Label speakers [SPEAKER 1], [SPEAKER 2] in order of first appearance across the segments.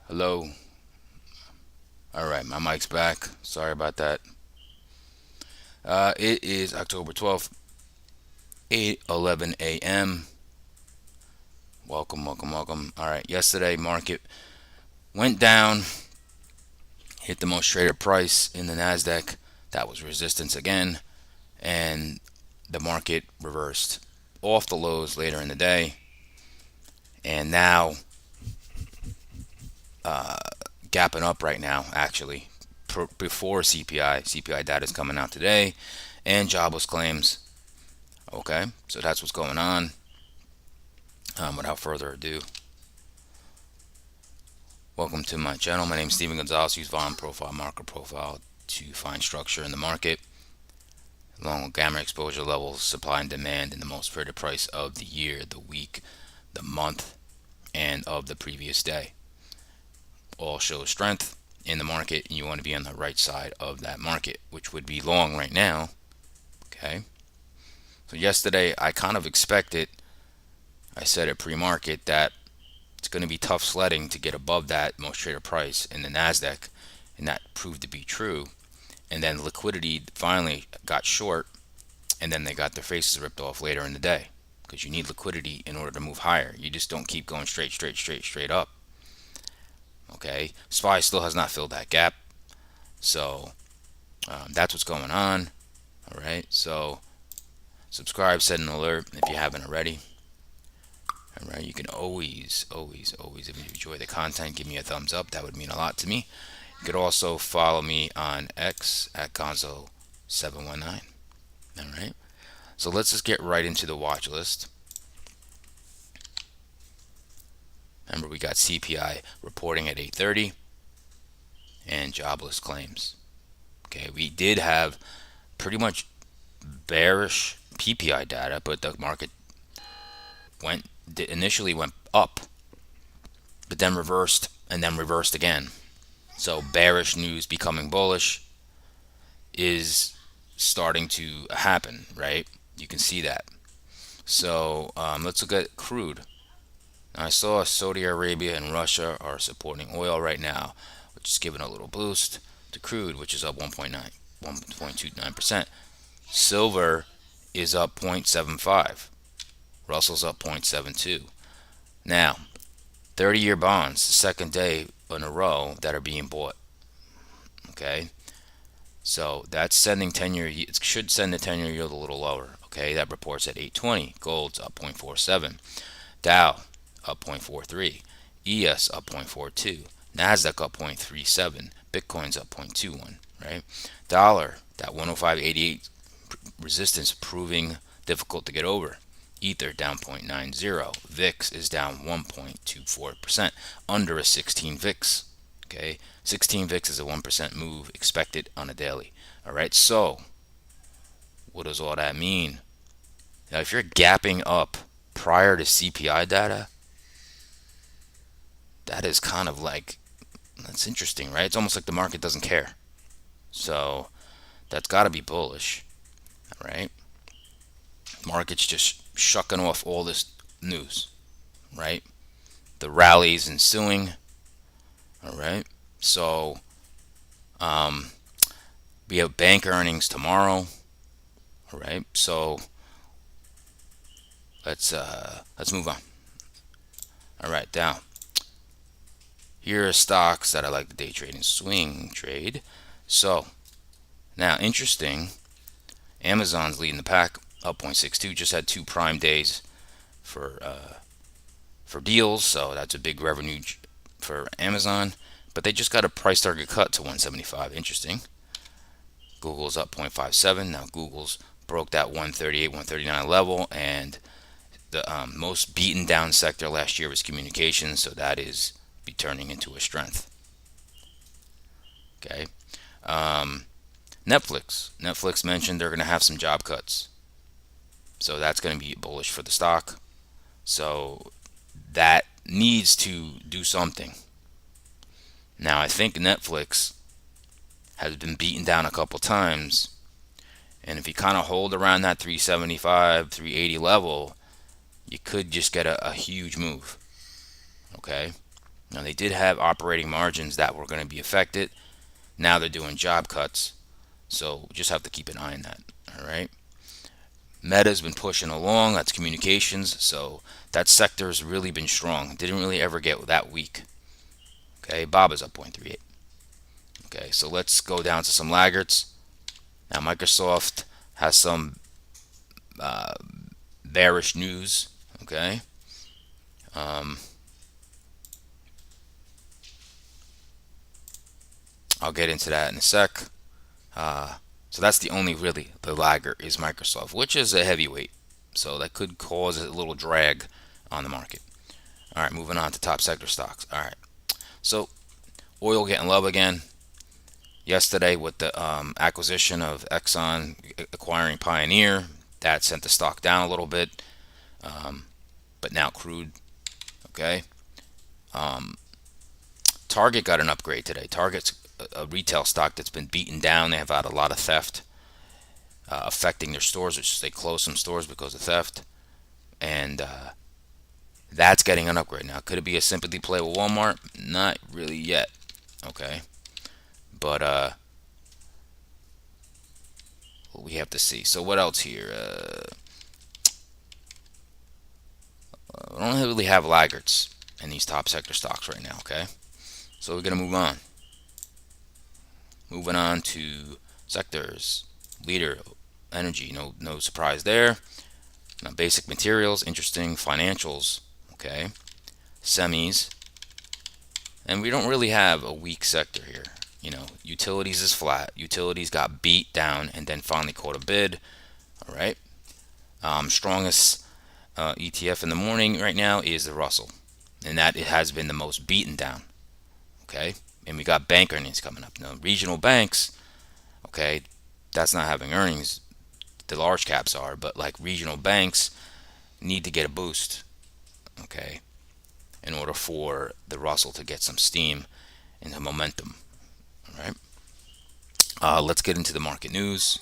[SPEAKER 1] Hello. All right, my mic's back. Sorry about that. It is October 12th, 8:11 a.m. Welcome, welcome, welcome. All right, yesterday market went down, hit the most traded price in the Nasdaq. That was resistance again, and the market reversed off the lows later in the day, and now gapping up right now. Actually, before CPI data is coming out today, and jobless claims. Okay, so that's what's going on. Without further ado, welcome to my channel. My name is Steven Gonzalez. Use volume profile, market profile to find structure in the market, along with gamma exposure levels, supply and demand, and the most traded price of the year, the week, the month, and of the previous day. All show strength in the market, and you want to be on the right side of that market, which would be long right now. Okay. So yesterday, I kind of expected, I said at pre-market that it's going to be tough sledding to get above that most traded price in the Nasdaq, and that proved to be true. And then liquidity finally got short, and then they got their faces ripped off later in the day because you need liquidity in order to move higher. You just don't keep going straight up. Okay, SPY still has not filled that gap, so that's what's going on. All right, so subscribe, set an alert if you haven't already. All right, you can always, if you enjoy the content, give me a thumbs up. That would mean a lot to me. You could also follow me on X at Gonzo719. All right, so let's just get right into the watch list. Remember, we got CPI reporting at 8:30 and jobless claims. Okay, we did have pretty much bearish PPI data, but the market initially went up, but then reversed and then reversed again. So bearish news becoming bullish is starting to happen, right? You can see that. So let's look at crude. Now, I saw Saudi Arabia and Russia are supporting oil right now, which is giving a little boost to crude, which is up 1.29%. Silver is up 0.75. Russell's up 0.72. Now, 30-year bonds, the second day in a row that are being bought. Okay, so that's sending 10-year. It should send the 10-year yield a little lower. Okay, that reports at 820. Gold's up 0.47. Dow up 0.43. ES up 0.42. Nasdaq up 0.37. Bitcoin's up 0.21. Right, dollar that 105.88 resistance proving difficult to get over. Ether down 0.90. VIX is down 1.24%, under a 16 VIX. Okay, 16 VIX is a 1% move expected on a daily. All right, so what does all that mean? Now, if you're gapping up prior to CPI data, that is kind of like, that's interesting, right? It's almost like the market doesn't care. So that's got to be bullish, all right? Market's just shucking off all this news, right? The rallies ensuing, all right? So we have bank earnings tomorrow, all right? So let's move on. All right, down. Here are stocks that I like to day trade and swing trade. So now, interesting. Amazon's leading the pack, up 0.62. Just had two prime days for deals, so that's a big revenue for Amazon. But they just got a price target cut to 175. Interesting. Google's up 0.57. Now Google's broke that 138, 139 level, and the most beaten down sector last year was communications, so that is be turning into a strength. Okay. Netflix mentioned they're going to have some job cuts, so that's going to be bullish for the stock. So that needs to do something. Now, I think Netflix has been beaten down a couple times, and if you kind of hold around that 375, 380 level, you could just get a huge move. Okay, Now, they did have operating margins that were going to be affected. Now they're doing job cuts, so just have to keep an eye on that. All right. Meta's been pushing along. That's communications, so that sector has really been strong. Didn't really ever get that weak. Okay, Bob is up 0.38. Okay, so let's go down to some laggards. Now, Microsoft has some uh, bearish news. Okay, I'll get into that in a sec. So that's the only really the laggard is Microsoft, which is a heavyweight. So that could cause a little drag on the market. All right, moving on to top sector stocks. All right, so oil getting love again. Yesterday with the acquisition of Exxon acquiring Pioneer, that sent the stock down a little bit, but now crude. Okay, Target got an upgrade today. Target's a retail stock that's been beaten down. They have had a lot of theft affecting their stores, which they closed some stores because of theft, and that's getting an upgrade now. Could it be a sympathy play with Walmart? Not really yet. Okay, but we have to see. So what else here? I don't really have laggards in these top sector stocks right now. Okay, so we're gonna move on. Moving on to sectors. Leader, energy. No surprise there. Now, basic materials, interesting. Financials. Okay, semis, and we don't really have a weak sector here. Utilities is flat. Utilities got beat down and then finally caught a bid. All right. Strongest ETF in the morning right now is the Russell, and that it has been the most beaten down. Okay, and we got bank earnings coming up. Now, regional banks, okay, that's not having earnings. The large caps are, but like regional banks need to get a boost. Okay, in order for the Russell to get some steam and some momentum. All right. Let's get into the market news.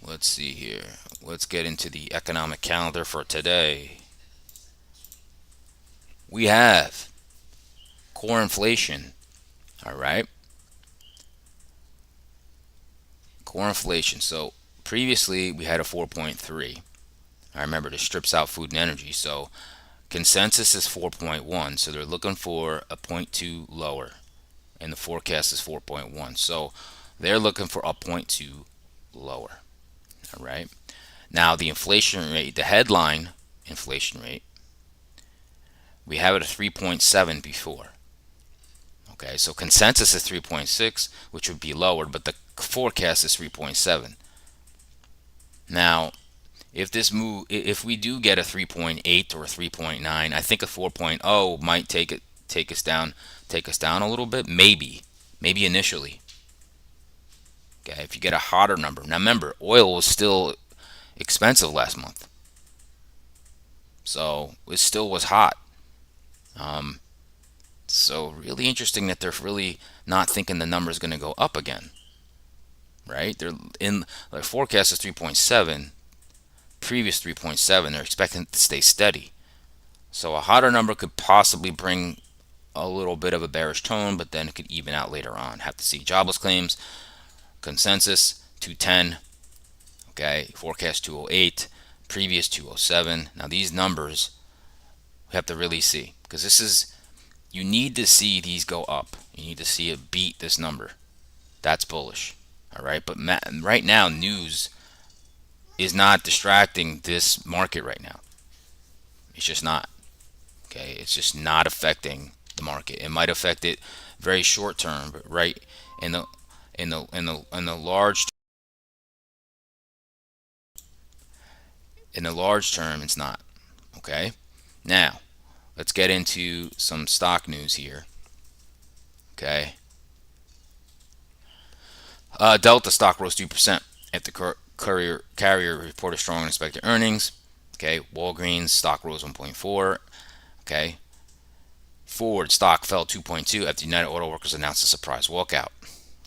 [SPEAKER 1] Let's see here. Let's get into the economic calendar for today. We have core inflation. All right. Core inflation. So previously we had a 4.3. I remember this strips out food and energy. So consensus is 4.1. So they're looking for a zero point 0.2 lower. And the forecast is 4.1. So they're looking for a 0.2 lower. All right. Now the inflation rate, the headline inflation rate, we have it at 3.7 before. Okay, so consensus is 3.6, which would be lowered, but the forecast is 3.7. Now, if we do get a 3.8 or a 3.9, I think a 4.0 might take us down a little bit, maybe initially. Okay, if you get a hotter number. Now remember, oil was still expensive last month, so it still was hot. So really interesting that they're really not thinking the number is going to go up again, right? They're in their forecast is 3.7, previous 3.7. They're expecting it to stay steady. So a hotter number could possibly bring a little bit of a bearish tone, but then it could even out later on. Have to see. Jobless claims, consensus 210. Okay, forecast 208, previous 207. Now these numbers we have to really see, because you need to see these go up. You need to see it beat this number. That's bullish. All right, but right now news is not distracting this market right now. It's just not. Okay, it's just not affecting the market. It might affect it very short term, but right in the large term, it's not. Okay, now let's get into some stock news here. Okay, Delta stock rose 2% after carrier reported strong unexpected earnings. Okay, Walgreens stock rose 1.4. Okay, Ford stock fell 2.2 after United Auto Workers announced a surprise walkout.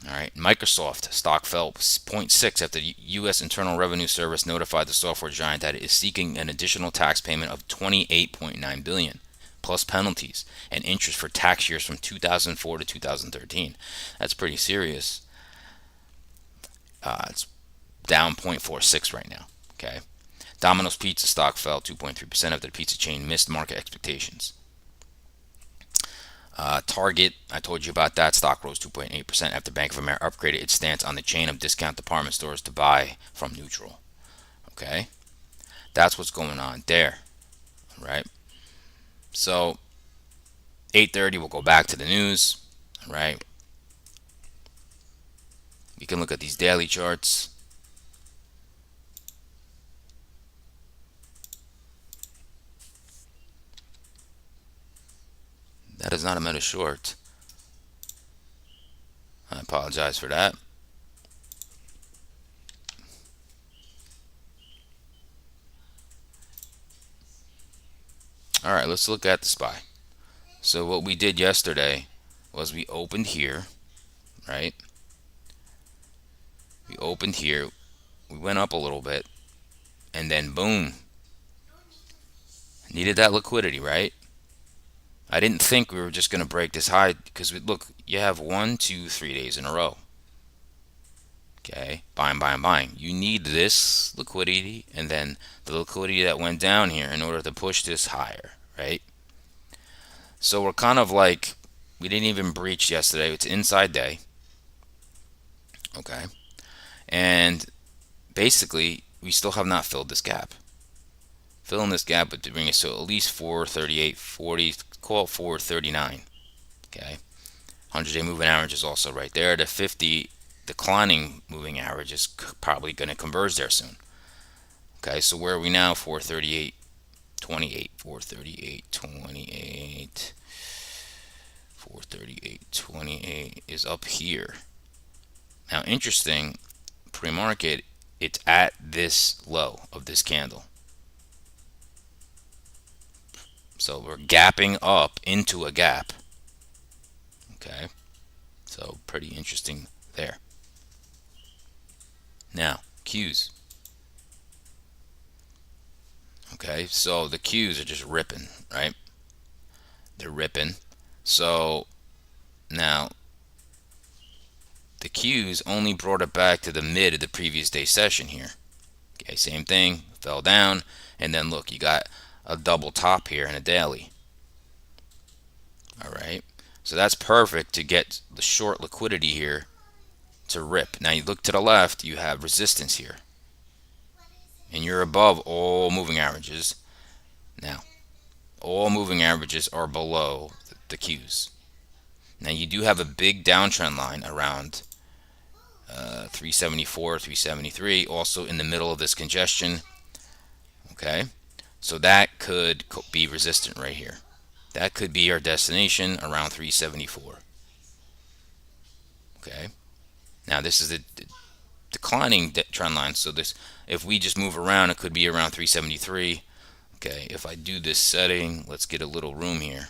[SPEAKER 1] All right, Microsoft stock fell 0.6 after the U.S. Internal Revenue Service notified the software giant that it is seeking an additional tax payment of 28.9 billion plus penalties and interest for tax years from 2004 to 2013. That's pretty serious. It's down 0.46 right now. Okay. Domino's Pizza stock fell 2.3% after the pizza chain missed market expectations. Target, I told you about that. Stock rose 2.8% after Bank of America upgraded its stance on the chain of discount department stores to buy from neutral. Okay, that's what's going on there, right? So 8:30, we'll go back to the news, right? We can look at these daily charts. That is not a meta short. I apologize for that. All right, let's look at the SPY. So what we did yesterday was we opened here, right? We opened here, we went up a little bit, and then boom, needed that liquidity, right? I didn't think we were just going to break this high because look, you have 1, 2, 3 days in a row. Okay, buying, buying, buying. You need this liquidity and then the liquidity that went down here in order to push this higher, right? So we're kind of like, we didn't even breach yesterday. It's inside day. Okay, and basically we still have not filled this gap. Filling this gap would bring us to at least 438, 40, call it 439. Okay, 100-day moving average is also right there. The 50 declining moving average is probably going to converge there soon. Okay, so where are we now? 438.28, 438.28, 438.28 is up here. Now, interesting, pre-market, it's at this low of this candle. So we're gapping up into a gap. Okay, so pretty interesting there. Now, Qs. Okay, so the Qs are just ripping, right? They're ripping. So now the Qs only brought it back to the mid of the previous day session here. Okay, same thing, fell down, and then look, you got a double top here in a daily. All right, so that's perfect to get the short liquidity here to rip. Now you look to the left, you have resistance here, and you're above all moving averages. Now, all moving averages are below the Qs. Now you do have a big downtrend line around 374, 373, also in the middle of this congestion. Okay, so that could be resistant right here. That could be our destination around 374. Okay, now this is a declining trend line, so this, if we just move around, it could be around 373. Okay, if I do this setting, let's get a little room here.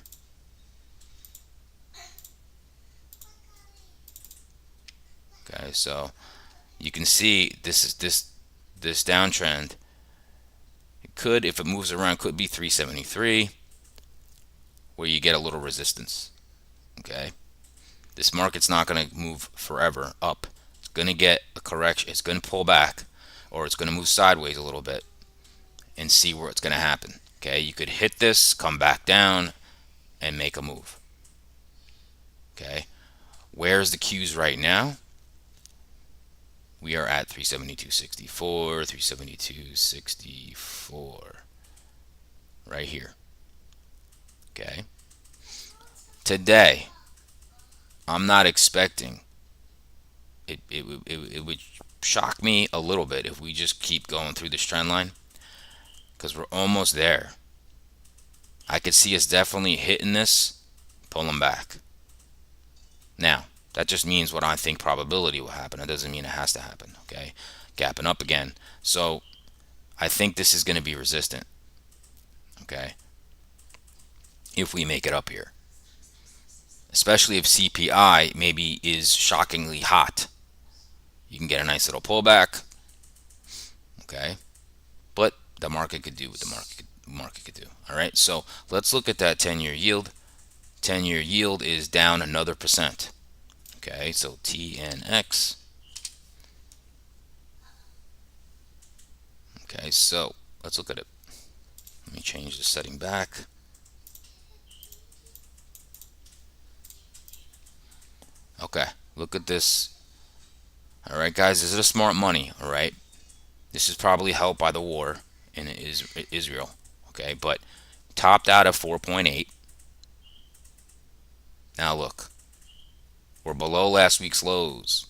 [SPEAKER 1] Okay, so you can see this is this downtrend. It could, if it moves around, could be 373, where you get a little resistance. Okay, this market's not going to move forever up. It's going to get a correction. It's going to pull back, or it's going to move sideways a little bit, and see where it's going to happen. Okay, you could hit this, come back down, and make a move. Okay, where's the Qs right now? We are at 372.64, 372.64, right here. Okay, today I'm not expecting it. It would shock me a little bit if we just keep going through this trend line, because we're almost there. I could see us definitely hitting this, pulling back. Now, that just means what I think probability will happen. It doesn't mean it has to happen. Okay, gapping up again. So I think this is going to be resistant. Okay, if we make it up here, especially if CPI maybe is shockingly hot. You can get a nice little pullback, okay? But the market could do what the market could do. All right, so let's look at that 10-year yield. 10-year yield is down another percent. Okay, so TNX. Okay, so let's look at it. Let me change the setting back. Okay, look at this. All right, guys, this is a smart money. All right, this is probably helped by the war in Israel. Okay, but topped out at 4.8. Now look, we're below last week's lows.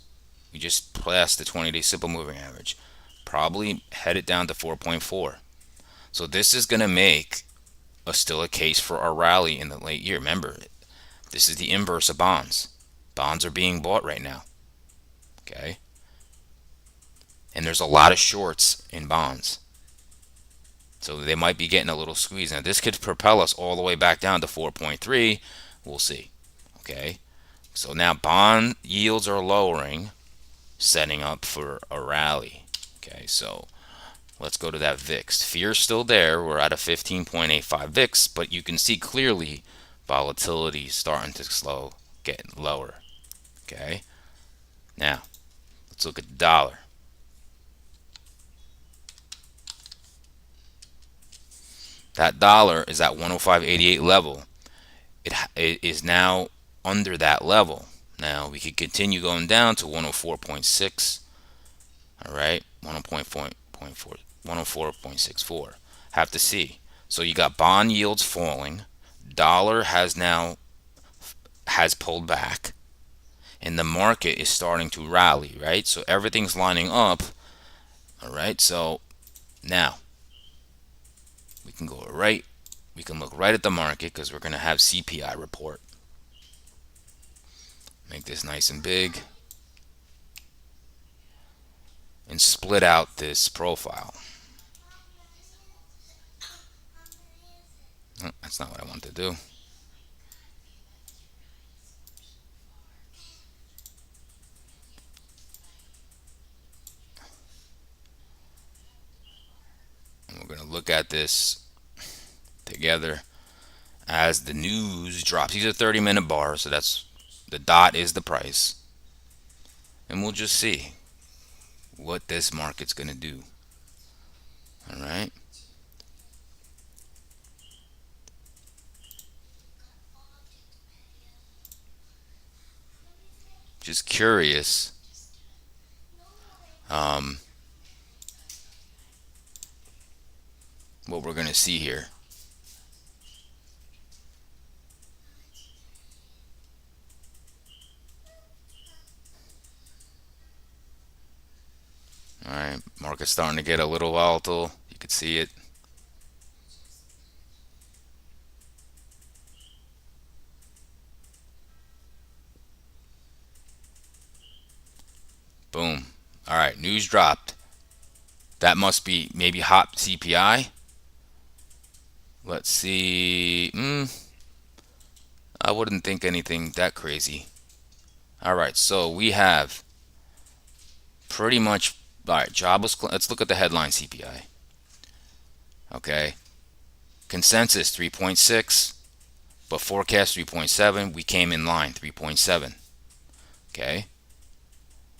[SPEAKER 1] We just passed the 20-day simple moving average. Probably headed down to 4.4. So this is going to make still a case for our rally in the late year. Remember, this is the inverse of bonds. Bonds are being bought right now. Okay? And there's a lot of shorts in bonds. So they might be getting a little squeeze. Now this could propel us all the way back down to 4.3. We'll see. Okay? So now bond yields are lowering, setting up for a rally. Okay, so let's go to that VIX. Fear's still there. We're at a 15.85 VIX, but you can see clearly volatility starting to slow, getting lower. Okay, now let's look at the dollar. That dollar is at 105.88 level. It is now under that level. Now we could continue going down to 104.6. All right, 104.64. Have to see. So you got bond yields falling. Dollar has pulled back, and the market is starting to rally, right? So everything's lining up. All right, so now we can go right. We can look right at the market because we're going to have CPI report. Make this nice and big and split out this profile. Oh, that's not what I want to do. And we're going to look at this together as the news drops. These are 30-minute bars, so that's the dot is the price. And we'll just see what this market's going to do. All right. Just curious. What we're going to see here. All right, market's starting to get a little volatile. You can see it. Boom. All right, news dropped. That must be maybe hot CPI. Let's see. I wouldn't think anything that crazy. All right, so we have pretty much. All right, jobless. Let's look at the headline CPI. Okay, consensus 3.6, but forecast 3.7. We came in line 3.7. Okay,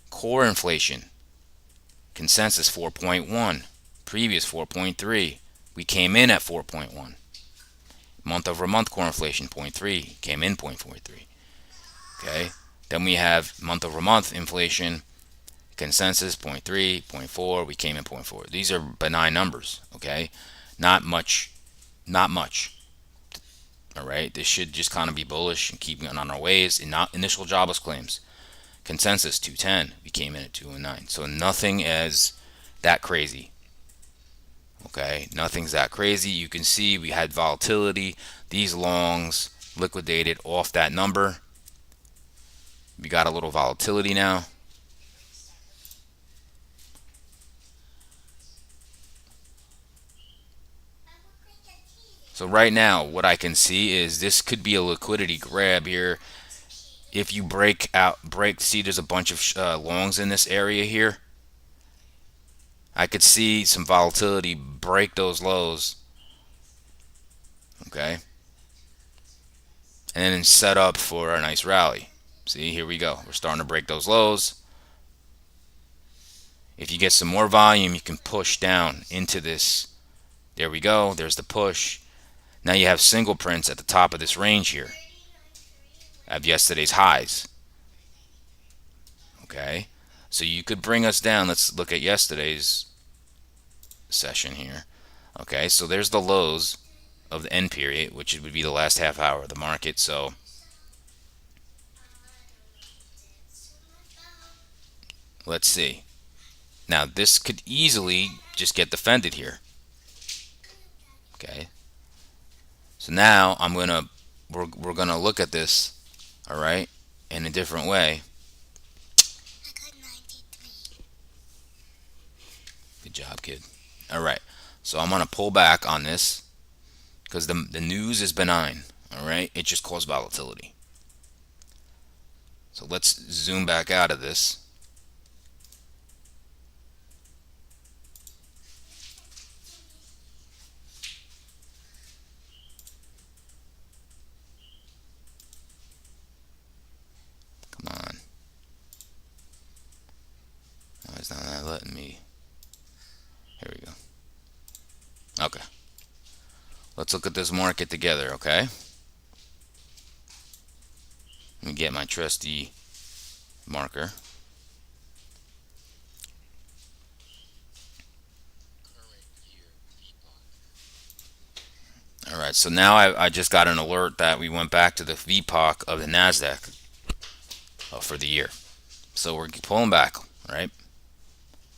[SPEAKER 1] core inflation consensus 4.1, previous 4.3. We came in at 4.1. Month over month core inflation 0.3, came in 0.43. Okay, then we have month over month inflation consensus 0.3, 0.4. We came in 0.4. These are benign numbers. Okay, not much. All right, this should just kind of be bullish and keep on our ways. Initial jobless claims consensus 210. We came in at 209. So nothing is that crazy. Okay, nothing's that crazy. You can see we had volatility. These longs liquidated off that number. We got a little volatility now. So right now, what I can see is this could be a liquidity grab here. if you see there's a bunch of longs in this area here. I could see some volatility break those lows, okay, and then set up for a nice rally. See, here we go. We're starting to break those lows. If you get some more volume, you can push down into this. There we go. There's the push. Now you have single prints at the top of this range here of yesterday's highs. Okay, so you could bring us down. Let's look at yesterday's session here. Okay, so there's the lows of the end period, which would be the last half hour of the market. So let's see. Now this could easily just get defended here. Okay, so now we're gonna look at this, all right, in a different way. Good job, kid. All right, so I'm gonna pull back on this because the news is benign. All right, it just caused volatility. So let's zoom back out of this. Come on. Why is not letting me? Here we go. Okay. Let's look at this market together, okay? Let me get my trusty marker. All right, so now I just got an alert that we went back to the VPOC of the NASDAQ for the year. So we're pulling back, right?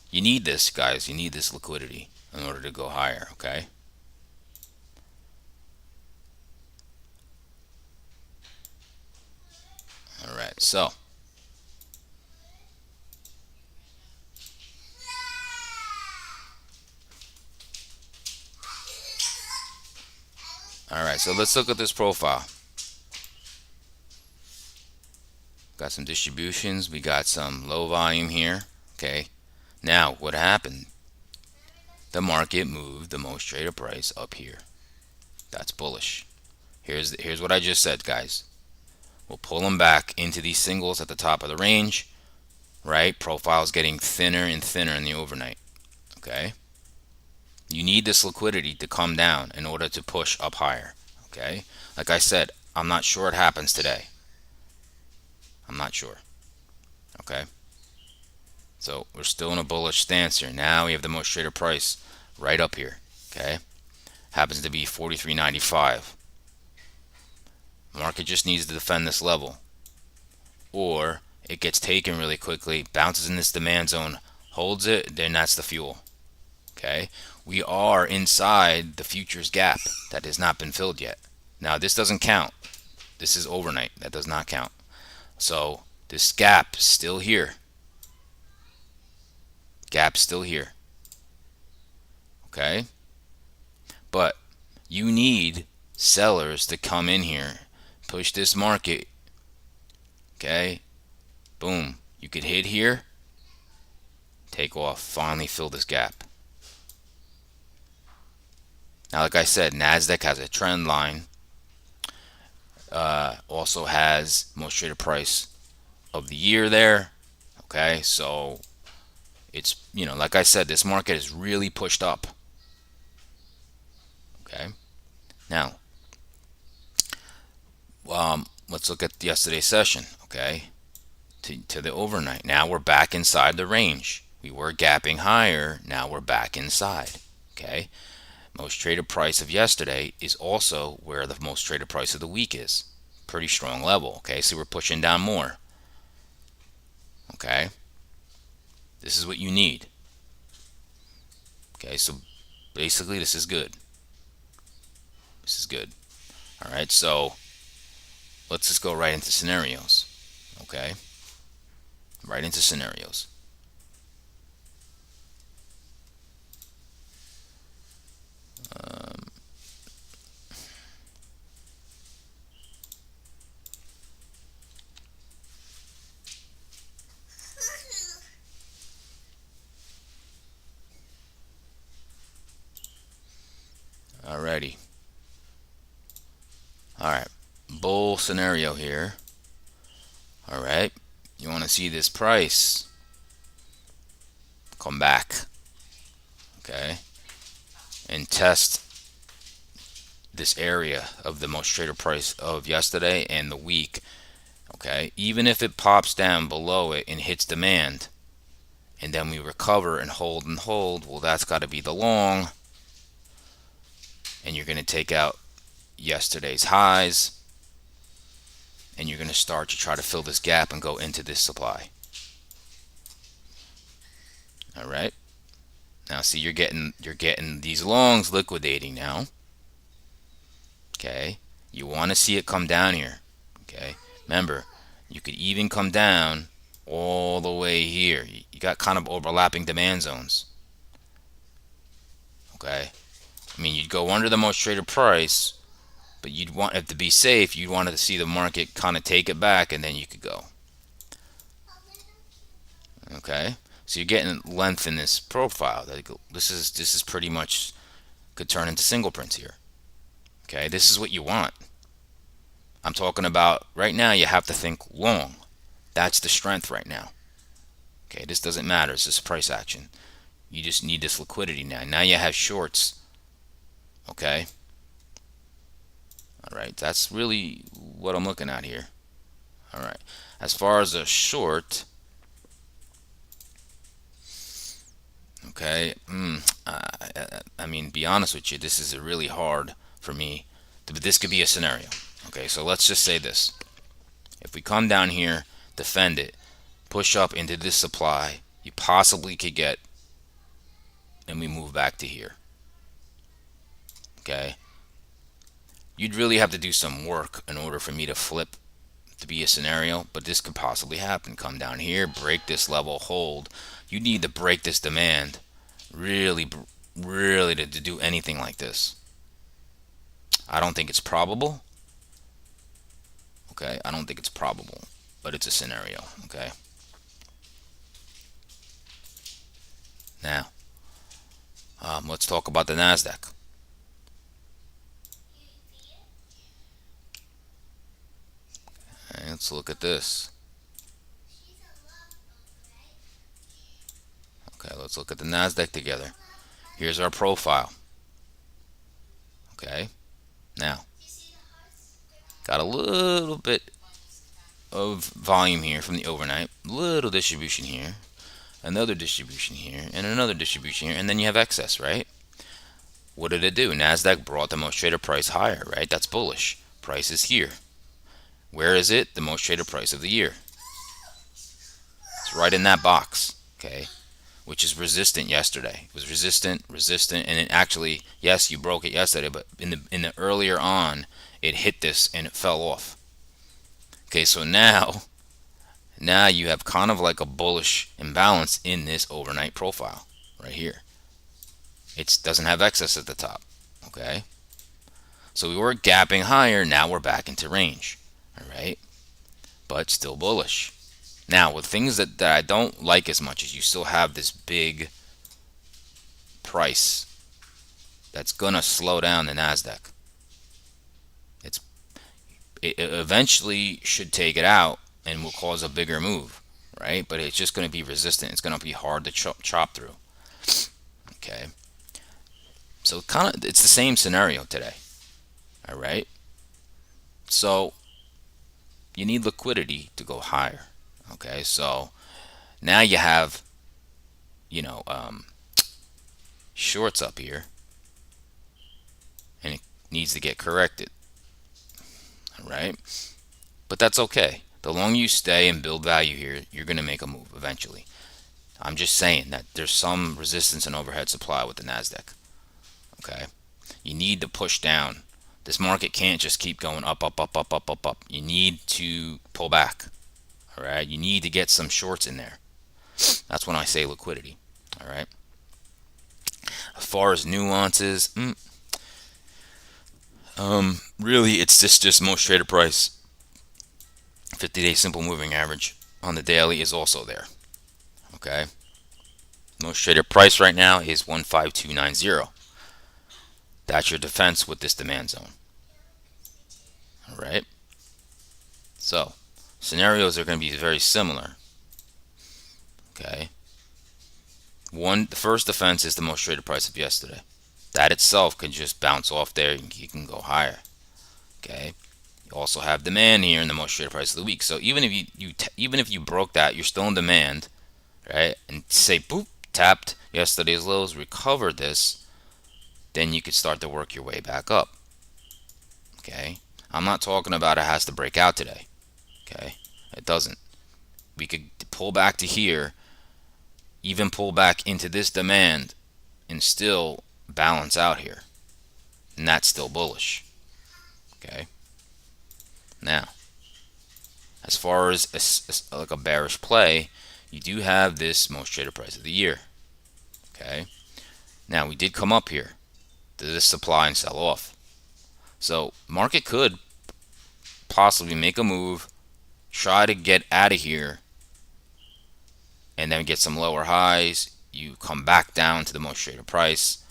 [SPEAKER 1] You need this, guys. You need this liquidity in order to go higher, okay? All right, so let's look at this profile. Got some distributions. We got some low volume here, okay? Now, what happened? The market moved the most traded price up here. That's bullish. Here's what I just said, guys. We'll pull them back into these singles at the top of the range, right? Profile's getting thinner and thinner in the overnight, okay? You need this liquidity to come down in order to push up higher, okay? Like I said, I'm not sure it happens today. I'm not sure, okay? So we're still in a bullish stance here. Now we have the most traded price right up here, okay? Happens to be 43.95. Market just needs to defend this level, or it gets taken really quickly, bounces in this demand zone, holds it, then that's the fuel. Okay, we are inside the futures gap that has not been filled yet. Now this doesn't count. This is overnight. That does not count. So this gap is still here. Gap still here. Okay, but you need sellers to come in here, push this market. Okay, boom. You could hit here, take off, finally fill this gap. Now, like I said, NASDAQ has a trend line. Also has most traded price of the year there. Okay, so it's, like I said, this market is really pushed up. Okay, now let's look at yesterday's session. Okay, to the overnight. Now we're back inside the range. We were gapping higher. Now we're back inside. Okay, most traded price of yesterday is also where the most traded price of the week is. Pretty strong level. Okay, so we're pushing down more. Okay, this is what you need. Okay, so basically this is good. This is good. All right, so let's just go right into scenarios. Okay, right into scenarios. All right, bull scenario here. All right, you want to see this price come back, okay, and test this area of the most traded price of yesterday and the week, okay? Even if it pops down below it and hits demand, and then we recover and hold, well, that's got to be the long, and you're going to take out yesterday's highs, and you're going to start to try to fill this gap and go into this supply. All right. Now, see, you're getting these longs liquidating now. Okay. You want to see it come down here. Okay. Remember, you could even come down all the way here. You got kind of overlapping demand zones. Okay. I mean, you'd go under the most traded price, but you'd want it to be safe. You'd want to see the market kind of take it back, and then you could go. Okay. So you're getting length in this profile. This is pretty much could turn into single prints here. Okay. This is what you want. I'm talking about right now. You have to think long. That's the strength right now. Okay. This doesn't matter. It's just price action. You just need this liquidity now. Now you have shorts. Okay. All right. That's really what I'm looking at here. All right. As far as a short, okay. I mean, be honest with you, this is really hard for me. But this could be a scenario. Okay. So let's just say this. If we come down here, defend it, push up into this supply, you possibly could get, and we move back to here. Okay. You'd really have to do some work in order for me to flip to be a scenario, but this could possibly happen. Come down here, break this level, hold. You need to break this demand really, really to do anything like this. I don't think it's probable. Okay, I don't think it's probable, but it's a scenario. Okay. Now, let's talk about the Nasdaq. Okay, let's look at this. Okay, let's look at the Nasdaq together. Here's our profile. Okay. Now, got a little bit of volume here from the overnight, little distribution here, another distribution here, and another distribution here, and then you have excess, right? What did it do? Nasdaq brought the most traded price higher, right? That's bullish. Price is here. Where is it? The most traded price of the year. It's right in that box, okay? Which is resistant yesterday. It was resistant, and it actually, yes, you broke it yesterday, but in the earlier on, it hit this and it fell off. Okay, so now you have kind of like a bullish imbalance in this overnight profile right here. It doesn't have excess at the top. Okay, so we were gapping higher. Now we're back into range. All right, but still bullish. Now with things that I don't like as much is you still have this big price that's gonna slow down the Nasdaq. It eventually should take it out and will cause a bigger move, right? But it's just going to be resistant. It's going to be hard to chop through. Okay, so it's the same scenario today. All right, so you need liquidity to go higher. Okay, so now you have, you know, shorts up here, and it needs to get corrected. All right, but that's okay. The longer you stay and build value here, you're going to make a move eventually. I'm just saying that there's some resistance and overhead supply with the Nasdaq. Okay, you need to push down. This market can't just keep going up, up, up, up, up, up, up. You need to pull back. All right, you need to get some shorts in there. That's when I say liquidity. All right. As far as nuances, really, it's just most traded price. 50-day simple moving average on the daily is also there. Okay. Most traded price right now is 15290. That's your defense with this demand zone. right? So scenarios are going to be very similar. Okay. The first defense is the most traded price of yesterday. That itself can just bounce off there. You can go higher. Okay. You also have demand here in the most traded price of the week. So even if even if you broke that, you're still in demand, right? And say boop, tapped yesterday's lows, recovered this, then you could start to work your way back up. Okay. I'm not talking about it has to break out today. Okay. It doesn't. We could pull back to here, even pull back into this demand, and still balance out here. And that's still bullish. Okay. Now, as far as like a bearish play, you do have this most traded price of the year. Okay. Now we did come up here to this supply and sell off. So market could possibly make a move, try to get out of here, and then get some lower highs. You come back down to the most traded price.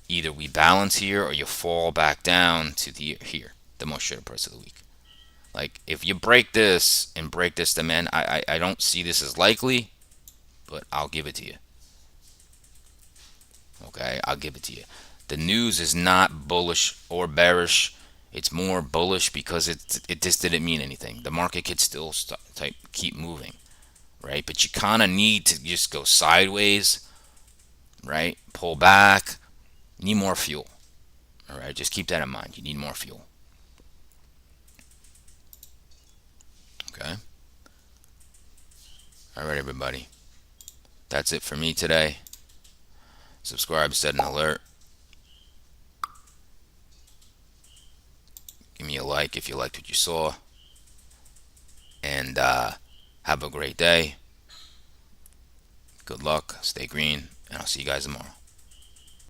[SPEAKER 1] Either we balance here or you fall back down to the most traded price of the week. Like if you break this and break this demand, I don't see this as likely, but I'll give it to you. Okay, I'll give it to you. The news is not bullish or bearish. It's more bullish because it just didn't mean anything. The market could still keep moving, right? But you kind of need to just go sideways, right? Pull back. You need more fuel. All right, just keep that in mind. You need more fuel. Okay. All right, everybody. That's it for me today. Subscribe, set an alert. Give me a like if you liked what you saw. And have a great day. Good luck. Stay green. And I'll see you guys tomorrow.